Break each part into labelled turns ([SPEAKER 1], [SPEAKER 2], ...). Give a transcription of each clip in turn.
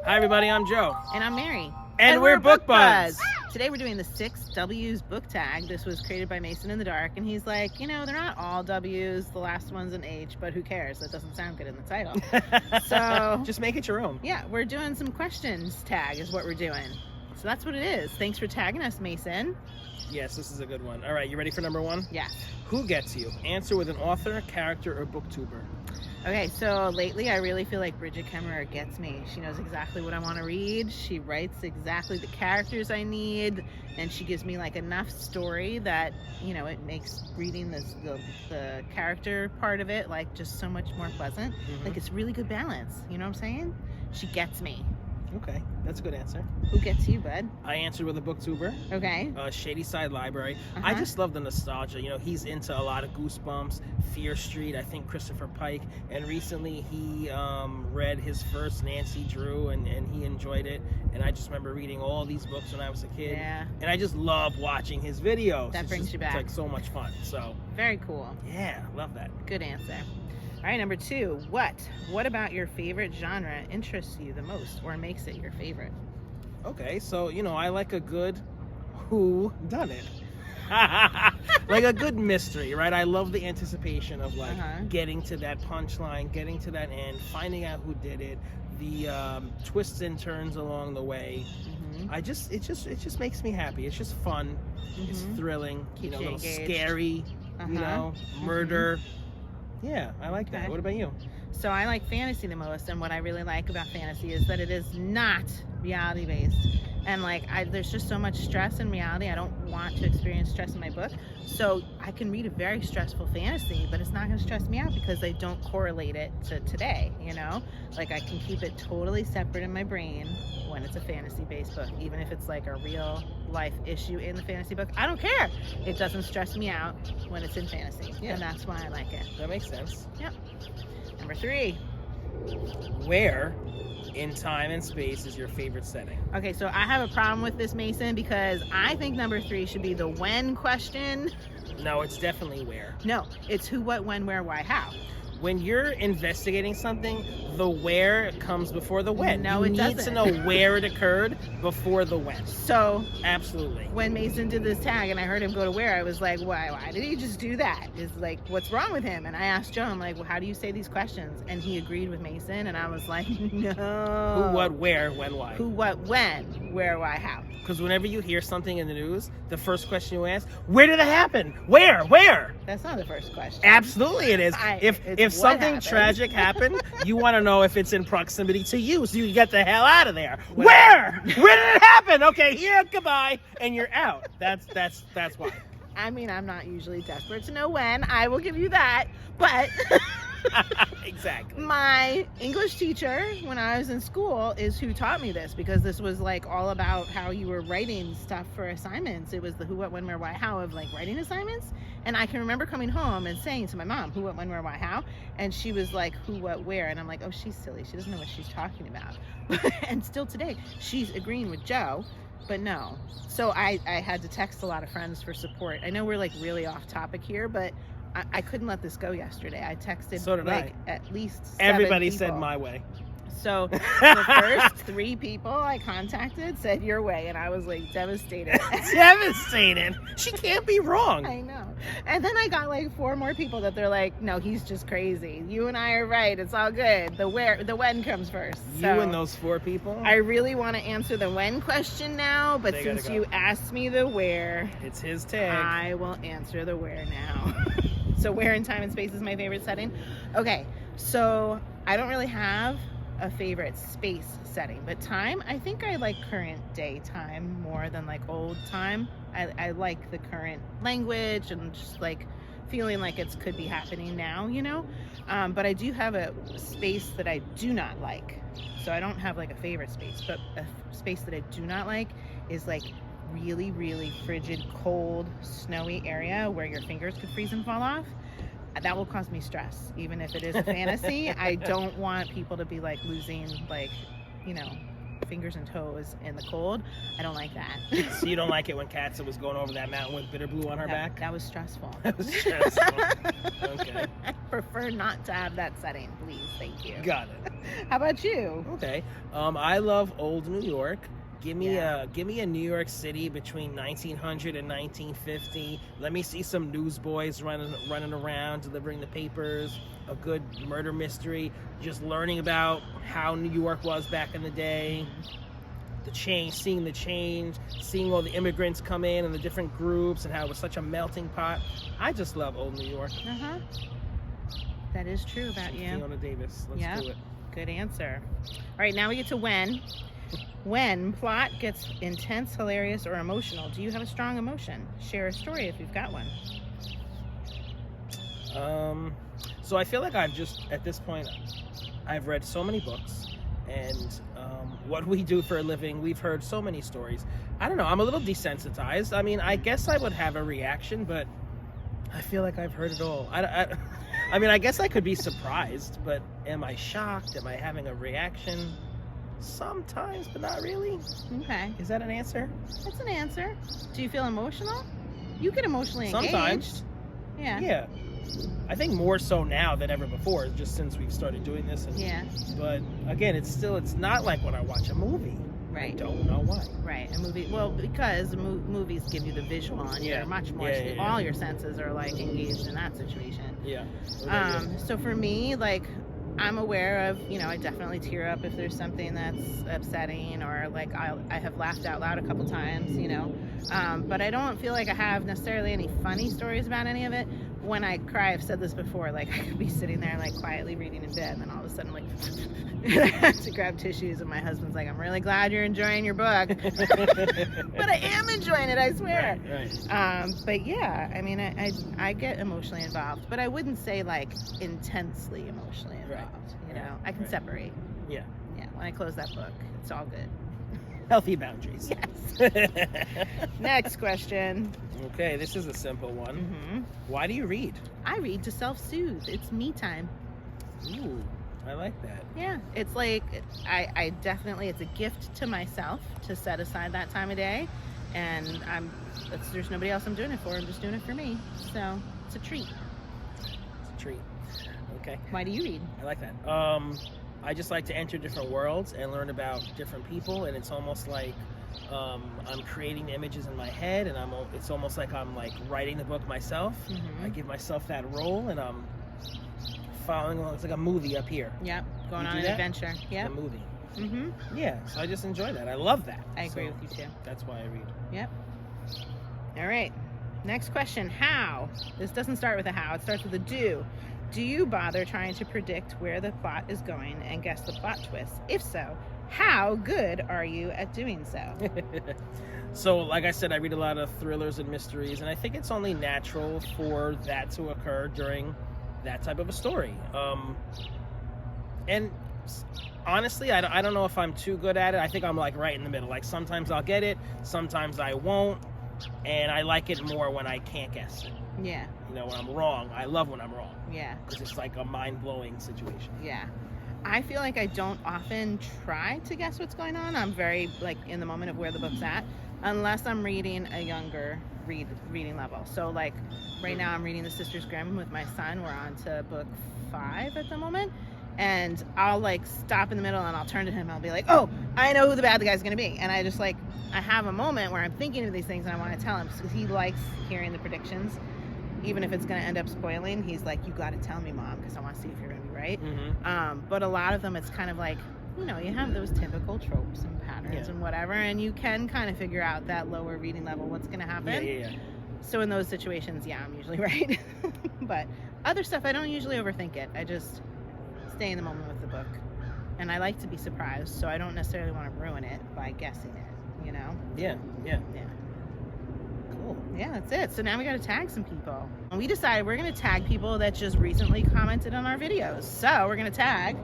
[SPEAKER 1] Hi everybody, I'm Joe.
[SPEAKER 2] And I'm Mary.
[SPEAKER 1] And we're Book Buds.
[SPEAKER 2] Today we're doing the 6 W's book tag. This was created by Mason in the Dark, and he's like, they're not all W's, the last one's an H, but who cares? That doesn't sound good in the title. So
[SPEAKER 1] just make it your own.
[SPEAKER 2] Yeah, we're doing some questions tag is what we're doing. So that's what it is. Thanks for tagging us, Mason.
[SPEAKER 1] Yes, this is a good one. All right, you ready for number 1?
[SPEAKER 2] Yeah.
[SPEAKER 1] Who gets you? Answer with an author, character, or booktuber.
[SPEAKER 2] Okay, so lately I really feel like Bridget Kemmerer gets me. She knows exactly what I want to read. She writes exactly the characters I need, and she gives me like enough story that, it makes reading the character part of it like just so much more pleasant.
[SPEAKER 1] Mm-hmm.
[SPEAKER 2] Like it's really good balance. You know what I'm saying? She gets me.
[SPEAKER 1] Okay, that's a good answer.
[SPEAKER 2] Who gets you, bud?
[SPEAKER 1] I answered with a booktuber.
[SPEAKER 2] Okay.
[SPEAKER 1] Shadyside Library. I just love the nostalgia. He's into a lot of Goosebumps, Fear Street, I think Christopher Pike, and recently he read his first Nancy Drew, and he enjoyed it. And I just remember reading all these books when I was a kid.
[SPEAKER 2] Yeah.
[SPEAKER 1] And I just love watching his videos.
[SPEAKER 2] That brings you back.
[SPEAKER 1] It's like so much fun. So
[SPEAKER 2] very cool.
[SPEAKER 1] Yeah, love that.
[SPEAKER 2] Good answer. All right, number 2. What about your favorite genre interests you the most or makes it your favorite?
[SPEAKER 1] Okay, so, I like a good who done it. Like a good mystery, right? I love the anticipation of getting to that punchline, getting to that end, finding out who did it, the twists and turns along the way. Mm-hmm. It just makes me happy. It's just fun. Mm-hmm. It's thrilling,
[SPEAKER 2] Keeps
[SPEAKER 1] a
[SPEAKER 2] you
[SPEAKER 1] little
[SPEAKER 2] engaged.
[SPEAKER 1] scary, murder. Mm-hmm. Yeah, I like that. What about you?
[SPEAKER 2] So I like fantasy the most, and what I really like about fantasy is that it is not reality based. And there's just so much stress in reality. I don't want to experience stress in my book. So I can read a very stressful fantasy, but it's not going to stress me out because I don't correlate it to today, I can keep it totally separate in my brain when it's a fantasy based book, even if it's like a real life issue in the fantasy book. I don't care. It doesn't stress me out when it's in fantasy. Yeah. And that's why I like it.
[SPEAKER 1] That makes sense.
[SPEAKER 2] Yep. Number 3.
[SPEAKER 1] Where in time and space is your favorite setting?
[SPEAKER 2] Okay, so I have a problem with this, Mason, because I think number 3 should be the when question.
[SPEAKER 1] No, it's definitely where.
[SPEAKER 2] No, it's who, what, when, where, why, how.
[SPEAKER 1] When you're investigating something, the where comes before the when.
[SPEAKER 2] No,
[SPEAKER 1] it
[SPEAKER 2] doesn't.
[SPEAKER 1] You need to know where it occurred before the when.
[SPEAKER 2] So
[SPEAKER 1] absolutely.
[SPEAKER 2] When Mason did this tag and I heard him go to where, I was like, why did he just do that? Is what's wrong with him? And I asked Joe, I'm like, well, how do you say these questions? And he agreed with Mason, and I was like, no.
[SPEAKER 1] Who, what, where, when, why?
[SPEAKER 2] Who, what, when, where, why, how?
[SPEAKER 1] Because whenever you hear something in the news, the first question you ask, where did it happen? Where?
[SPEAKER 2] That's not the first question.
[SPEAKER 1] Absolutely it is. If something
[SPEAKER 2] happened.
[SPEAKER 1] Tragic happened, you want to know if it's in proximity to you, so you can get the hell out of there. Where did it happen? Okay, here, goodbye, and you're out. That's why.
[SPEAKER 2] I mean, I'm not usually desperate to know when. I will give you that, but
[SPEAKER 1] exactly.
[SPEAKER 2] My English teacher when I was in school is who taught me this, because this was all about how you were writing stuff for assignments. It was the who, what, when, where, why, how of writing assignments. And I can remember coming home and saying to my mom, who, what, when, where, why, how, and she was like, who, what, where, and I'm like, oh, she's silly. She doesn't know what she's talking about. And still today, she's agreeing with Joe. But no. So I had to text a lot of friends for support. I know we're really off topic here, but I couldn't let this go yesterday. I texted at least 7
[SPEAKER 1] Everybody
[SPEAKER 2] people.
[SPEAKER 1] said my way.
[SPEAKER 2] So the first 3 people I contacted said your way, and I was devastated.
[SPEAKER 1] Devastated? She can't be wrong.
[SPEAKER 2] I know. And then I got 4 more people that they're like, no, he's just crazy. You and I are right. It's all good. The when comes first.
[SPEAKER 1] You and those 4 people?
[SPEAKER 2] I really want to answer the when question now, but since you asked me the where,
[SPEAKER 1] it's his tag.
[SPEAKER 2] I will answer the where now. So where in time and space is my favorite setting? Okay, so I don't really have a favorite space setting, but time, I think I like current day time more than old time. I like the current language and just feeling it could be happening now, but I do have a space that I do not like. So I don't have a favorite space, but a space that I do not like is really, really frigid, cold, snowy area where your fingers could freeze and fall off. That will cause me stress, even if it is a fantasy. I don't want people to be losing fingers and toes in the cold. I don't like that.
[SPEAKER 1] So you don't like it when Katza was going over that mountain with bitter blue on her back?
[SPEAKER 2] That was stressful.
[SPEAKER 1] That was stressful. Okay.
[SPEAKER 2] I prefer not to have that setting, please. Thank you.
[SPEAKER 1] Got it.
[SPEAKER 2] How about you?
[SPEAKER 1] Okay. I love old New York. Give me a New York City between 1900 and 1950. Let me see some newsboys running around delivering the papers. A good murder mystery. Just learning about how New York was back in the day. The change, seeing the change, seeing all the immigrants come in and the different groups and how it was such a melting pot. I just love old New York.
[SPEAKER 2] That is true about you.
[SPEAKER 1] Fiona Davis. Let's do it.
[SPEAKER 2] Good answer. All right, now we get to when. When plot gets intense, hilarious, or emotional, do you have a strong emotion? Share a story if you've got one.
[SPEAKER 1] So I feel like at this point, I've read so many books, and what we do for a living, we've heard so many stories. I don't know, I'm a little desensitized. I mean, I guess I would have a reaction, but I feel like I've heard it all. I mean, I guess I could be surprised, but am I shocked? Am I having a reaction? Sometimes, but not really.
[SPEAKER 2] Okay.
[SPEAKER 1] Is that an answer?
[SPEAKER 2] That's an answer. Do you feel emotional? You get emotionally engaged.
[SPEAKER 1] Sometimes.
[SPEAKER 2] Yeah.
[SPEAKER 1] Yeah. I think more so now than ever before, just since we've started doing this. But again, it's not like when I watch a movie.
[SPEAKER 2] Right.
[SPEAKER 1] I don't know why.
[SPEAKER 2] Right. A movie. Well, because movies give you the visual, and you're much more. All your senses are like engaged in that situation.
[SPEAKER 1] Yeah.
[SPEAKER 2] So for me, like, I'm aware of, I definitely tear up if there's something that's upsetting, or like I have laughed out loud a couple times, but I don't feel like I have necessarily any funny stories about any of it. When I cry, I've said this before, like I could be sitting there like quietly reading in bed, and then all of a sudden like I have to grab tissues, and my husband's like, I'm really glad you're enjoying your book. But I am enjoying it, I swear.
[SPEAKER 1] Right.
[SPEAKER 2] But yeah, I mean, I get emotionally involved, but I wouldn't say like intensely emotionally involved. I can separate.
[SPEAKER 1] Yeah.
[SPEAKER 2] When I close that book, it's all good.
[SPEAKER 1] Healthy boundaries.
[SPEAKER 2] Yes. Next question.
[SPEAKER 1] Okay, this is a simple one.
[SPEAKER 2] Mm-hmm.
[SPEAKER 1] Why do you read?
[SPEAKER 2] I read to self-soothe. It's me time.
[SPEAKER 1] Ooh, I like that.
[SPEAKER 2] Yeah, it's like I definitely, it's a gift to myself to set aside that time of day, and there's nobody else I'm doing it for. I'm just doing it for me. So it's a treat.
[SPEAKER 1] It's a treat. Okay.
[SPEAKER 2] Why do you read?
[SPEAKER 1] I like that. I just like to enter different worlds and learn about different people, and it's almost like I'm creating images in my head, and it's almost like I'm like writing the book myself.
[SPEAKER 2] Mm-hmm.
[SPEAKER 1] I give myself that role, and I'm following along. It's like a movie up here.
[SPEAKER 2] Yep, going
[SPEAKER 1] You
[SPEAKER 2] on
[SPEAKER 1] do
[SPEAKER 2] an
[SPEAKER 1] that?
[SPEAKER 2] adventure. Yeah.
[SPEAKER 1] It's a movie.
[SPEAKER 2] Mm-hmm.
[SPEAKER 1] Yeah, so I just enjoy that. I love that.
[SPEAKER 2] I agree
[SPEAKER 1] So
[SPEAKER 2] with you too.
[SPEAKER 1] That's why I read.
[SPEAKER 2] Yep. All right. Next question. How? This doesn't start with a how. It starts with a do. Do you bother trying to predict where the plot is going and guess the plot twist? If so, how good are you at doing so?
[SPEAKER 1] So, like I said, I read a lot of thrillers and mysteries, and I think it's only natural for that to occur during that type of a story. And honestly, I don't know if I'm too good at it. I think I'm like right in the middle. Like sometimes I'll get it, sometimes I won't, and I like it more when I can't guess it.
[SPEAKER 2] Yeah.
[SPEAKER 1] When I'm wrong. I love when I'm wrong.
[SPEAKER 2] Yeah.
[SPEAKER 1] Because it's like a mind-blowing situation.
[SPEAKER 2] Yeah. I feel like I don't often try to guess what's going on. I'm very like in the moment of where the book's at, unless I'm reading a younger reading level. So like right now I'm reading The Sisters Grimm with my son. We're on to book 5 at the moment. And I'll like stop in the middle and I'll turn to him and I'll be like, oh, I know who the bad guy's going to be. And I just like, I have a moment where I'm thinking of these things and I want to tell him because he likes hearing the predictions. Even if it's going to end up spoiling, he's like, you got to tell me, Mom, because I want to see if you're going to be right.
[SPEAKER 1] Mm-hmm.
[SPEAKER 2] But a lot of them, it's kind of like, you have those typical tropes and patterns and whatever, and you can kind of figure out that lower reading level, what's going to happen.
[SPEAKER 1] Yeah.
[SPEAKER 2] So in those situations, I'm usually right. But other stuff, I don't usually overthink it. I just stay in the moment with the book. And I like to be surprised, so I don't necessarily want to ruin it by guessing it,
[SPEAKER 1] Yeah. Cool.
[SPEAKER 2] Yeah, that's it. So now we got to tag some people. And we decided we're going to tag people that just recently commented on our videos. So we're going to tag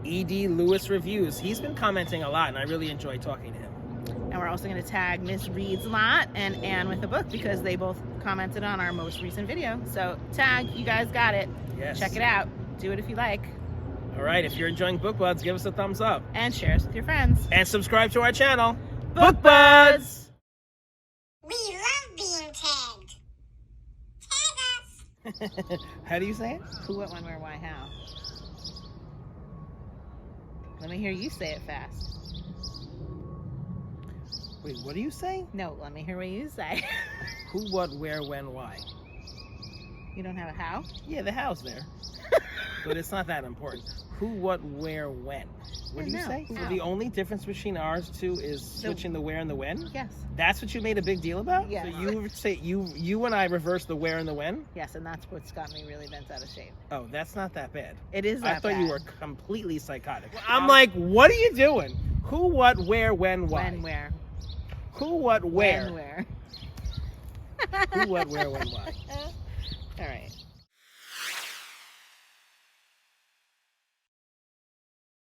[SPEAKER 1] E.D. Lewis Reviews. He's been commenting a lot, and I really enjoy talking to him.
[SPEAKER 2] And we're also going to tag Miss Reads a Lot and Anne with a Book because they both commented on our most recent video. So tag, you guys got it.
[SPEAKER 1] Yes.
[SPEAKER 2] Check it out. Do it if you like.
[SPEAKER 1] All All right, if you're enjoying Book Buds, give us a thumbs up.
[SPEAKER 2] And share us with your friends.
[SPEAKER 1] And subscribe to our channel,
[SPEAKER 2] Book Buds!
[SPEAKER 3] We love being tagged. Tag us.
[SPEAKER 1] How do you say it?
[SPEAKER 2] Who, what, when, where, why, how. Let me hear you say it fast.
[SPEAKER 1] Wait, what do you say?
[SPEAKER 2] No, let me hear what you say.
[SPEAKER 1] Who, what, where, when, why.
[SPEAKER 2] You don't have a how?
[SPEAKER 1] Yeah, the how's there. But it's not that important. Who, what, where, when. What do you
[SPEAKER 2] No,
[SPEAKER 1] say?
[SPEAKER 2] how.
[SPEAKER 1] The only difference between ours two is switching the where and the when?
[SPEAKER 2] Yes.
[SPEAKER 1] That's what you made a big deal about?
[SPEAKER 2] Yes.
[SPEAKER 1] So you say you and I reverse the where and the when?
[SPEAKER 2] Yes, and that's what's got me really bent out of shape.
[SPEAKER 1] Oh, that's not that bad.
[SPEAKER 2] It is that
[SPEAKER 1] I thought
[SPEAKER 2] bad.
[SPEAKER 1] you were completely psychotic. I'm like, what are you doing? Who, what, where, when, why?
[SPEAKER 2] When, where.
[SPEAKER 1] Who, what, where?
[SPEAKER 2] When, where.
[SPEAKER 1] Who, what, where, when, why?
[SPEAKER 2] All right.